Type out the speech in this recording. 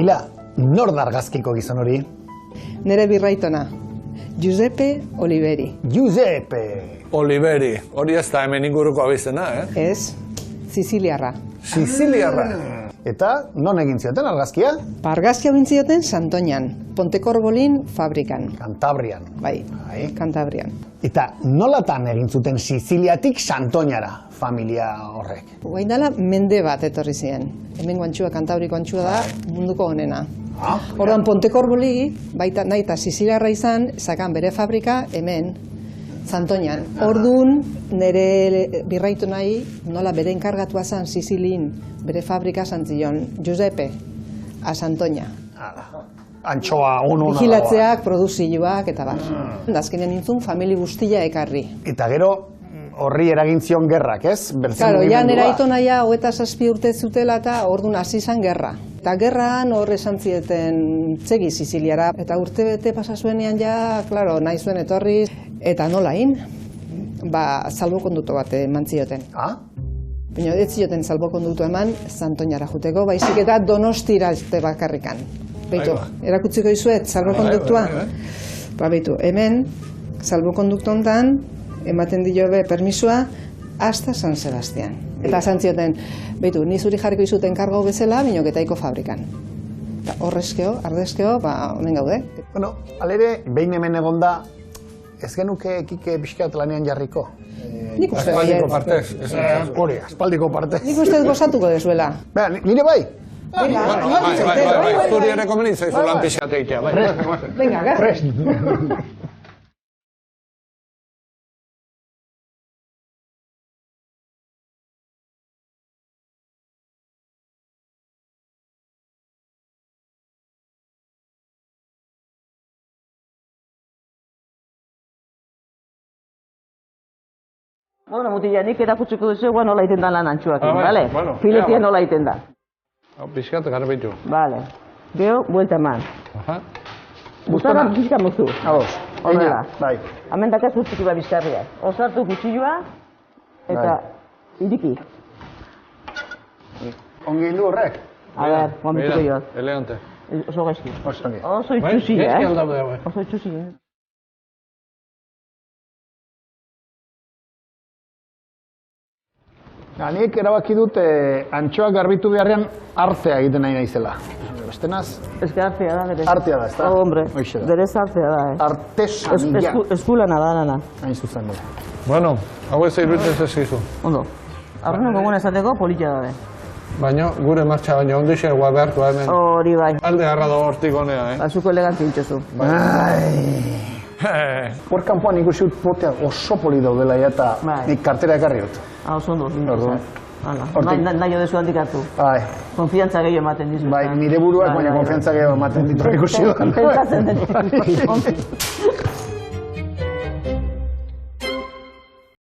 Mila, nor da argazkiko gizon hori? Nere birraitona, Giuseppe Oliveri. Giuseppe! Oliveri, hori ez da hemen inguruko abizena, Ez, Siciliarra. Siciliarra. Eta non egin zioten argazkia? Argazkia bintzioten Santoñan, Pontecorbolin fabrikan. Kantabrian. Bai, Kantabrian. Eta nolatan egin zuten Siziliatik Santoñara familia horrek? Guain dela mende bat etorri ziren. Hemen guantxua, Kantabriko guantxua da munduko honena. Orduan Pontecorboli, baita nahi eta Siciliarra izan, zakan bere fabrika hemen, Santoñan. Orduan, nire birraitu nahi, nola bere enkargatua zen Sicilin, bere fabrika zantzion, Giuseppe, a Santoña. Antxoa ono. Vigilatzeak, produzioak, eta bar. Azkenean nintzun, famili guztia ekarri. Eta gero, horri eragintzion gerrak, ez? Claro, ja nire aito naia 27 urte zutela eta orduan hasi zen gerra. Eta gerran hor esan zieten txegi Siciliara. Eta urte bete pasazuenean ja, claro, nahi zuen etorri. Eta nolain, salbokonduto bat eman zioten. Baina ez zioten salbokonduto eman Santoñara juteko, baizik eta Donostira bakarrikan. Beitu, erakutziko izuet salbokonduktua? Beitu, hemen, salbokondukto hontan, ematen dio permisua, hasta San Sebastián. Eta zantzioten, beitu, ni zuri jarriko izuten kargo bezala, binoketaiko fabrikan. Eta horrezkeo, ardezkeo, honen gaude. Bueno, alere, behin hemen egonda, ez genuke ekike pixkat lanean jarriko? Nik uste Aspaldiko partez. Hori, aspaldiko partez. Nik uste gozatuko dezuela. Nire bai? Bai, zuri ere komeni zaizu lan pixat egitea, bai. Venga, garrez. Bueno, mutila, nik erakutsiko duzu, nola iten da lan antxuakin, bale? Filetia nola iten da. Pixkat garbitu. Bale. Gero, buelta eman. Bustara pixka muzu. Horrela. Hemen dakaz urtiki ba bizkarriak. Osartu kutsilloa, eta iriki. Ongi hindu horrek? A ber, gombituko joz. Eleante. Oso gaizki. Oso itxusi, Oso itxusi, Nik erabaki dut antxoak garbitu beharrean artea egiten nahi naizela. Bestenaz? Ez que artea da, berez. Artea da, ez da? Hombre, berez artea da, Artesania. Eskulana da, nana. Hain zuzen dut. Bueno, hau ez iruditzen zezizu. Ondo. Arrenen goguna esateko politia da, Baina, gure martxa baina ondixe egua behartu hemen. Hori bai. Alde harra da hortik honea, Azuko eleganti intxozu. Hor kanpoan ikusi dut potea oso poli daudela eta nik kartera ekarri dut. Oso ondo. Nahi odezu handik hartu. Konfiantza gehiago ematen dizu. Bai, nire buruak baina konfiantza gehiago ematen ditu ikusi dut. Pentsatzen dut.